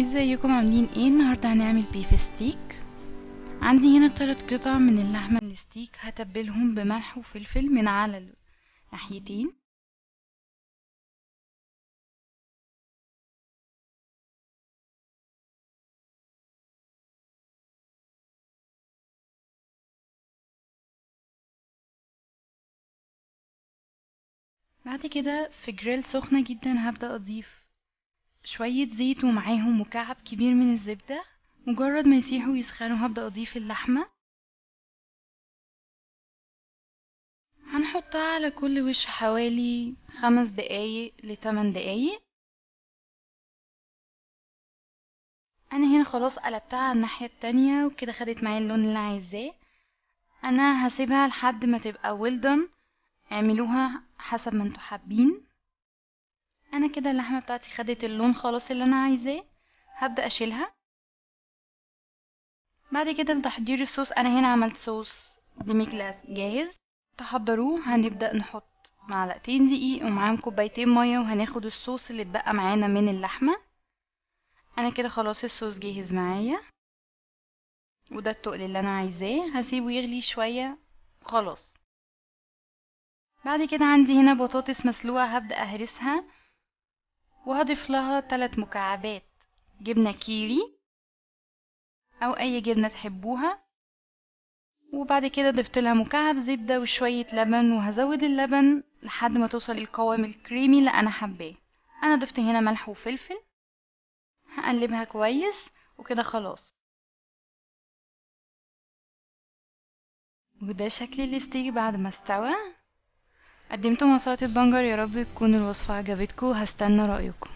ازيكم عاملين ايه؟ النهارده هنعمل بيف ستيك. عندي هنا 3 قطع من اللحمه الستيك، هتبلهم بملح وفلفل من على الناحيتين. بعد كده في جريل سخنه جدا هبدا اضيف شويه زيت ومعاهم مكعب كبير من الزبده. مجرد ما يسيحوا ويسخنوا هبدا اضيف اللحمه، هنحطها على كل وش حوالي 5 دقايق ل8 دقايق. انا هنا خلاص قلبتها على الناحيه التانية وكده خدت معايا اللون اللي عايزاه. انا هسيبها لحد ما تبقى ويل. اعملوها حسب ما انتوا حابين. انا كده اللحمه بتاعتي خدت اللون خلاص اللي انا عايزاه، هبدا اشيلها. بعد كده لتحضير الصوص انا هنا عملت صوص ديمي جلاس جاهز. تحضروه هنبدا نحط معلقتين دقيق ومعاهم كوبايتين ميه، وهناخد الصوص اللي اتبقى معانا من اللحمه. انا كده خلاص الصوص جاهز معايا، وده التقل اللي انا عايزاه. هسيبه يغلي شويه خلاص. بعد كده عندي هنا بطاطس مسلوقه هبدا اهرسها، وهضيف لها 3 مكعبات جبنة كيري او اي جبنة تحبوها. وبعد كده ضفت لها مكعب زبدة وشوية لبن، وهزود اللبن لحد ما توصل القوام الكريمي اللي انا حباه. انا ضفت هنا ملح وفلفل، هقلبها كويس وكده خلاص. وده شكل الستيك بعد ما استوى. قدمته مع سلطة بنجر، يا رب تكون الوصفة عجبتكم، هستنى رأيكم.